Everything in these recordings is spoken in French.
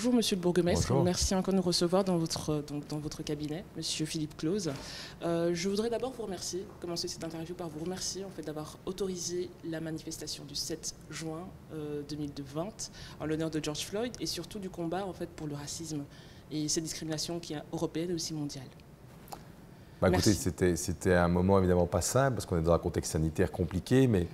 Bonjour Monsieur le Bourgmestre, Bonjour. merci encore de nous recevoir dans votre cabinet, Monsieur Philippe Clauze. Je voudrais d'abord vous remercier, commencer cette interview par vous remercier en fait, d'avoir autorisé la manifestation du 7 juin 2020 en l'honneur de George Floyd et surtout du combat en fait, pour le racisme et cette discrimination qui est européenne et aussi mondiale. Écoutez, c'était un moment évidemment pas simple parce qu'on est dans un contexte sanitaire compliqué, mais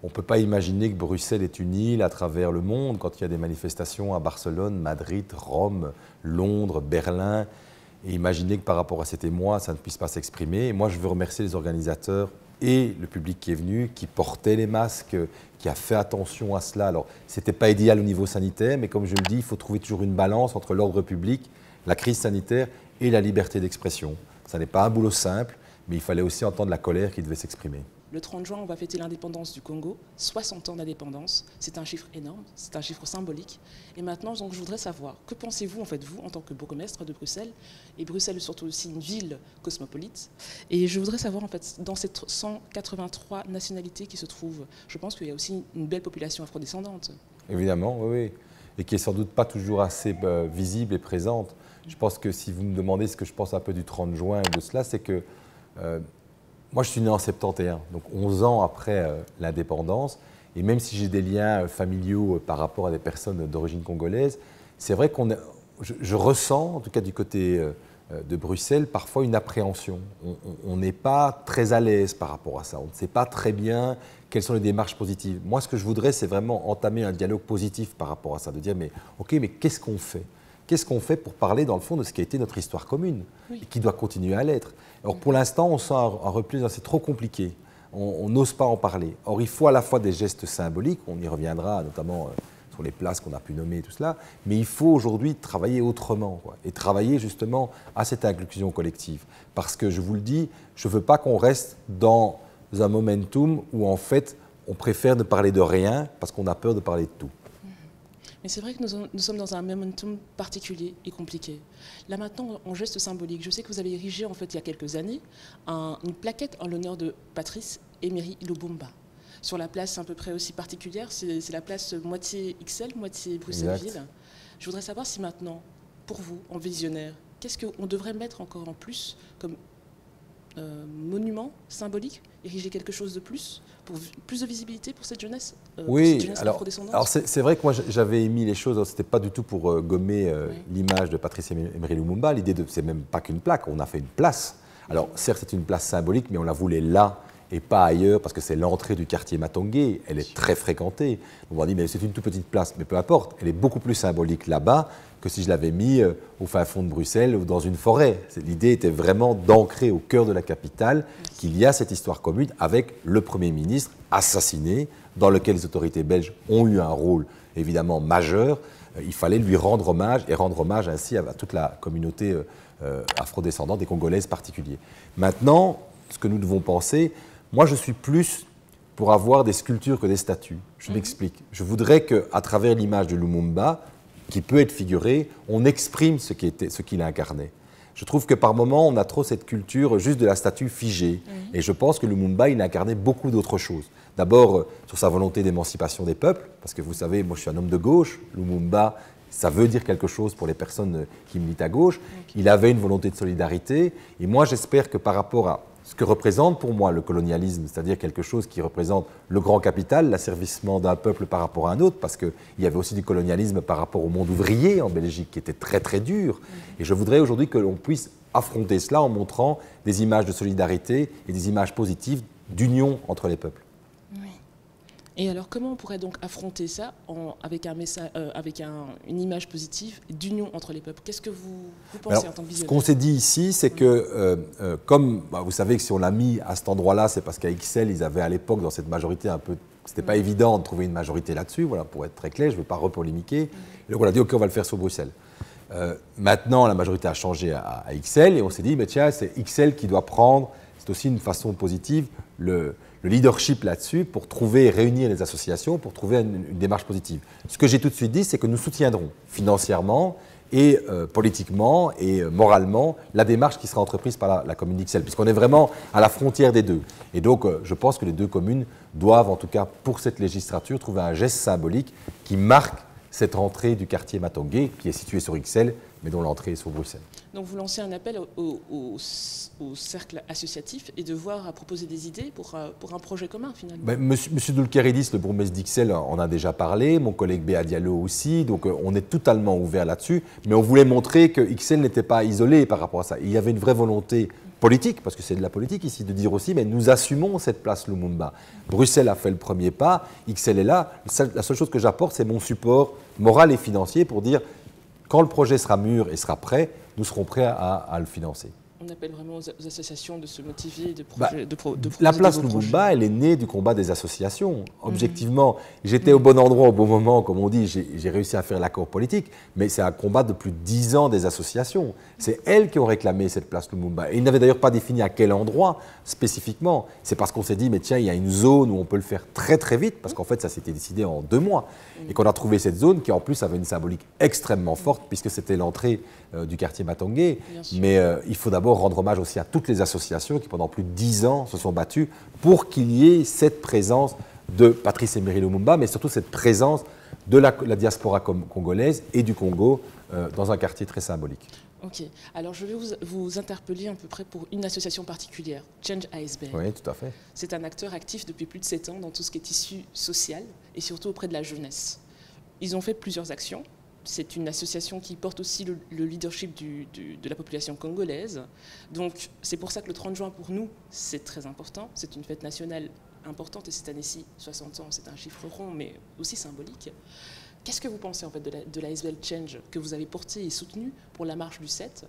on ne peut pas imaginer que Bruxelles est une île à travers le monde quand il y a des manifestations à Barcelone, Madrid, Rome, Londres, Berlin. Et imaginer que par rapport à cet émoi, ça ne puisse pas s'exprimer. Et moi, je veux remercier les organisateurs et le public qui est venu, qui portait les masques, qui a fait attention à cela. Alors, ce n'était pas idéal au niveau sanitaire, mais comme je le dis, il faut trouver toujours une balance entre l'ordre public, la crise sanitaire et la liberté d'expression. Ça n'est pas un boulot simple, mais il fallait aussi entendre la colère qui devait s'exprimer. Le 30 juin, on va fêter l'indépendance du Congo, 60 ans d'indépendance. C'est un chiffre énorme, c'est un chiffre symbolique. Et maintenant, donc, je voudrais savoir, que pensez-vous, en fait, vous, en tant que bourgmestre de Bruxelles, et Bruxelles est surtout aussi une ville cosmopolite. Et je voudrais savoir, en fait, dans ces 183 nationalités qui se trouvent, je pense qu'il y a aussi une belle population afrodescendante. Évidemment, oui. Et qui n'est sans doute pas toujours assez visible et présente. Je pense que si vous me demandez ce que je pense un peu du 30 juin et de cela, c'est que moi je suis né en 71, donc 11 ans après l'indépendance, et même si j'ai des liens familiaux par rapport à des personnes d'origine congolaise, c'est vrai je ressens, en tout cas du côté de Bruxelles, parfois une appréhension. On n'est pas très à l'aise par rapport à ça, on ne sait pas très bien quelles sont les démarches positives. Moi ce que je voudrais, c'est vraiment entamer un dialogue positif par rapport à ça, de dire mais ok, mais qu'est-ce qu'on fait ? Qu'est-ce qu'on fait pour parler, dans le fond, de ce qui a été notre histoire commune et qui doit continuer à l'être? Alors, pour l'instant, on sent un repli, c'est trop compliqué. On n'ose pas en parler. Or, il faut à la fois des gestes symboliques, on y reviendra, notamment sur les places qu'on a pu nommer et tout cela, mais il faut aujourd'hui travailler autrement, et travailler justement à cette inclusion collective. Parce que, je vous le dis, je ne veux pas qu'on reste dans un momentum où, en fait, on préfère ne parler de rien parce qu'on a peur de parler de tout. Mais c'est vrai que nous sommes dans un momentum particulier et compliqué. Là maintenant, en geste symbolique, je sais que vous avez érigé en fait il y a quelques années une plaquette en l'honneur de Patrice Emery Lumumba. Sur la place à peu près aussi particulière, c'est la place moitié XL, moitié Bruxelles-Ville. Je voudrais savoir si maintenant, pour vous, en visionnaire, qu'est-ce qu'on devrait mettre encore en plus comme monument symbolique, ériger quelque chose de plus, pour plus de visibilité pour cette jeunesse, oui, alors c'est vrai que moi j'avais émis les choses, ce n'était pas du tout pour gommer l'image de Patrice Emery Lumumba, l'idée c'est même pas qu'une plaque, on a fait une place. Alors certes c'est une place symbolique, mais on la voulait là et pas ailleurs, parce que c'est l'entrée du quartier Matongué, elle est très fréquentée. On va dire, mais c'est une toute petite place, mais peu importe, elle est beaucoup plus symbolique là-bas que si je l'avais mis au fin fond de Bruxelles ou dans une forêt. L'idée était vraiment d'ancrer au cœur de la capitale qu'il y a cette histoire commune avec le Premier ministre assassiné, dans lequel les autorités belges ont eu un rôle évidemment majeur. Il fallait lui rendre hommage et rendre hommage ainsi à toute la communauté afrodescendante et congolaise particulière. Maintenant, ce que nous devons penser, moi je suis plus pour avoir des sculptures que des statues. Je m'explique. Je voudrais qu'à travers l'image de Lumumba, qui peut être figuré, on exprime ce qu'il incarnait. Je trouve que par moments, on a trop cette culture juste de la statue figée. Et je pense que Lumumba, il incarnait beaucoup d'autres choses. D'abord, sur sa volonté d'émancipation des peuples, parce que vous savez, moi je suis un homme de gauche, Lumumba, ça veut dire quelque chose pour les personnes qui militent à gauche. Il avait une volonté de solidarité. Et moi, j'espère que par rapport à ce que représente pour moi le colonialisme, c'est-à-dire quelque chose qui représente le grand capital, l'asservissement d'un peuple par rapport à un autre, parce qu'il y avait aussi du colonialisme par rapport au monde ouvrier en Belgique, qui était très très dur. Et je voudrais aujourd'hui que l'on puisse affronter cela en montrant des images de solidarité et des images positives d'union entre les peuples. Oui. Et alors, comment on pourrait donc affronter ça avec une image positive d'union entre les peuples? Qu'est-ce que vous pensez en tant que visionnaire? Ce qu'on s'est dit ici, c'est que, comme vous savez que si on l'a mis à cet endroit-là, c'est parce qu'à XL, ils avaient à l'époque, dans cette majorité un peu, c'était pas évident de trouver une majorité là-dessus, voilà, pour être très clair, je ne veux pas repolémiquer. Et donc on a dit, ok, on va le faire sur Bruxelles. Maintenant, la majorité a changé à XL, et on s'est dit, mais tiens, c'est XL qui doit prendre, c'est aussi une façon positive, le leadership là-dessus pour trouver et réunir les associations, pour trouver une démarche positive. Ce que j'ai tout de suite dit, c'est que nous soutiendrons financièrement et politiquement et moralement la démarche qui sera entreprise par la commune d'XL, puisqu'on est vraiment à la frontière des deux. Et donc, je pense que les deux communes doivent, en tout cas pour cette législature, trouver un geste symbolique qui marque cette entrée du quartier Matongué, qui est situé sur Ixelles, mais dont l'entrée est sur Bruxelles. Donc vous lancez un appel au cercle associatif et de voir à proposer des idées pour un projet commun finalement. Ben, Monsieur Doulkeridis, le bourgmestre d'Ixelles, en a déjà parlé, mon collègue Béa Diallo aussi, donc on est totalement ouvert là-dessus, mais on voulait montrer que Ixelles n'était pas isolé par rapport à ça. Il y avait une vraie volonté politique, parce que c'est de la politique ici, de dire aussi, mais nous assumons cette place Lumumba. Bruxelles a fait le premier pas, Ixelles est là. La seule chose que j'apporte, c'est mon support moral et financier pour dire, quand le projet sera mûr et sera prêt, nous serons prêts à le financer. On appelle vraiment aux associations de se motiver et de la place Lumumba, elle est née du combat des associations. Objectivement, j'étais au bon endroit au bon moment, comme on dit, j'ai réussi à faire l'accord politique, mais c'est un combat de plus de 10 ans des associations. C'est elles qui ont réclamé cette place Lumumba. Et ils n'avaient d'ailleurs pas défini à quel endroit spécifiquement. C'est parce qu'on s'est dit, mais tiens, il y a une zone où on peut le faire très très vite, parce qu'en fait, ça s'était décidé en 2 mois. Et qu'on a trouvé cette zone qui en plus avait une symbolique extrêmement forte, puisque c'était l'entrée du quartier Matongué. Mais il faut d'abord rendre hommage aussi à toutes les associations qui, pendant plus de 10 ans, se sont battues pour qu'il y ait cette présence de Patrice Emery Lumumba, mais surtout cette présence de la diaspora congolaise et du Congo dans un quartier très symbolique. Ok. Alors, je vais vous interpeller à peu près pour une association particulière, Change ASBL. Oui, tout à fait. C'est un acteur actif depuis plus de 7 ans dans tout ce qui est tissu social et surtout auprès de la jeunesse. Ils ont fait plusieurs actions. C'est une association qui porte aussi le leadership de la population congolaise. Donc, c'est pour ça que le 30 juin, pour nous, c'est très important. C'est une fête nationale importante et cette année-ci, 60 ans, c'est un chiffre rond, mais aussi symbolique. Qu'est-ce que vous pensez en fait de l'ASBL Change que vous avez porté et soutenu pour la marche du 7 ?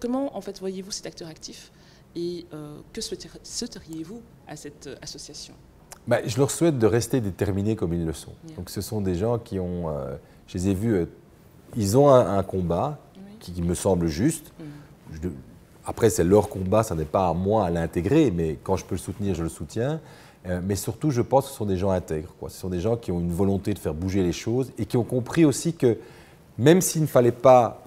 Comment en fait voyez-vous cet acteur actif et que souhaiteriez-vous à cette association ? Je leur souhaite de rester déterminés comme ils le sont. Yeah. Donc ce sont des gens qui ont, je les ai vus, ils ont un combat qui me semble juste. Après c'est leur combat, ça n'est pas à moi à l'intégrer, mais quand je peux le soutenir, je le soutiens. Mais surtout, je pense que ce sont des gens intègres. Ce sont des gens qui ont une volonté de faire bouger les choses et qui ont compris aussi que même s'il ne fallait pas,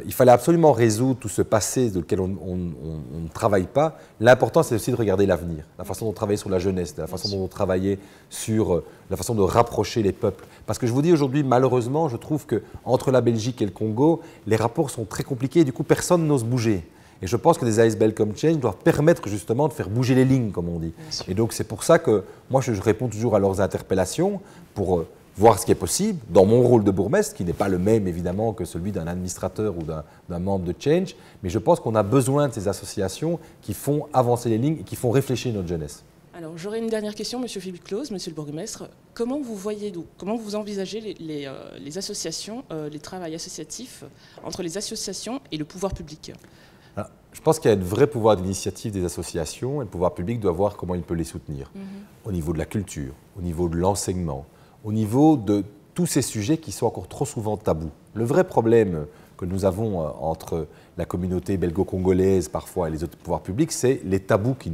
il fallait absolument résoudre tout ce passé de lequel on ne travaille pas, l'important c'est aussi de regarder l'avenir, la façon dont on travaillait sur la jeunesse, la façon dont on travaillait sur la façon de rapprocher les peuples. Parce que je vous dis aujourd'hui, malheureusement, je trouve qu'entre la Belgique et le Congo, les rapports sont très compliqués et du coup personne n'ose bouger. Et je pense que des ASBL comme Change doivent permettre justement de faire bouger les lignes, comme on dit. Et donc c'est pour ça que moi je réponds toujours à leurs interpellations pour voir ce qui est possible, dans mon rôle de bourgmestre, qui n'est pas le même évidemment que celui d'un administrateur ou d'un membre de Change, mais je pense qu'on a besoin de ces associations qui font avancer les lignes et qui font réfléchir notre jeunesse. Alors j'aurais une dernière question, Monsieur Philippe Claus, Monsieur le bourgmestre. Comment vous voyez, comment vous envisagez les associations, les travails associatifs entre les associations et le pouvoir public ? Alors, je pense qu'il y a un vrai pouvoir d'initiative des associations et le pouvoir public doit voir comment il peut les soutenir. Au niveau de la culture, au niveau de l'enseignement, au niveau de tous ces sujets qui sont encore trop souvent tabous. Le vrai problème que nous avons entre la communauté belgo-congolaise parfois et les autres pouvoirs publics, c'est les tabous qui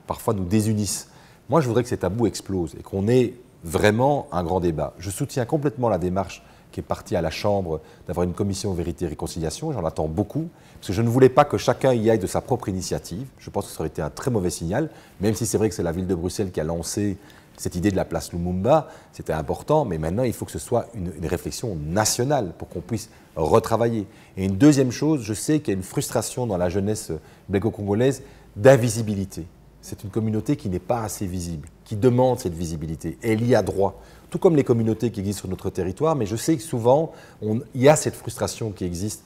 parfois nous désunissent. Moi, je voudrais que ces tabous explosent et qu'on ait vraiment un grand débat. Je soutiens complètement la démarche qui est partie à la Chambre d'avoir une commission vérité et réconciliation. J'en attends beaucoup, parce que je ne voulais pas que chacun y aille de sa propre initiative. Je pense que ça aurait été un très mauvais signal, même si c'est vrai que c'est la ville de Bruxelles qui a lancé cette idée de la place Lumumba, c'était important, mais maintenant il faut que ce soit une réflexion nationale pour qu'on puisse retravailler. Et une deuxième chose, je sais qu'il y a une frustration dans la jeunesse belgo-congolaise d'invisibilité. C'est une communauté qui n'est pas assez visible, qui demande cette visibilité, et elle y a droit. Tout comme les communautés qui existent sur notre territoire, mais je sais que souvent, il y a cette frustration qui existe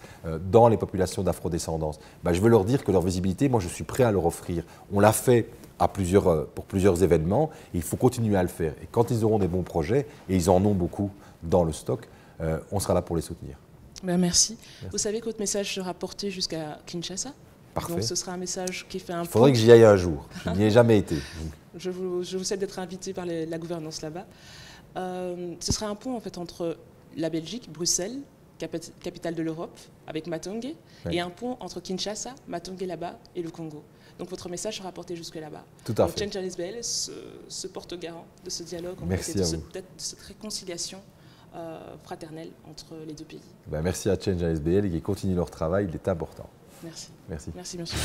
dans les populations d'afrodescendance. Je veux leur dire que leur visibilité, moi je suis prêt à leur offrir. On l'a fait pour plusieurs événements, et il faut continuer à le faire. Et quand ils auront des bons projets, et ils en ont beaucoup dans le stock, on sera là pour les soutenir. Merci. Vous savez que votre message sera porté jusqu'à Kinshasa ? Parfait. Donc ce sera un message qui fait un point. Il faudrait que j'y aille un jour. Je n'y ai jamais été. Je vous souhaite d'être invité par la gouvernance là-bas. Ce sera un pont en fait entre la Belgique, Bruxelles, capitale de l'Europe, avec Matongué, et un pont entre Kinshasa, Matongué là-bas et le Congo. Donc votre message sera porté jusque là-bas. Tout à fait. Change ASBL se porte garant de ce dialogue, merci à vous. De cette réconciliation fraternelle entre les deux pays. Merci à Change ASBL qui continue leur travail, il est important. Merci. Merci. Merci, monsieur.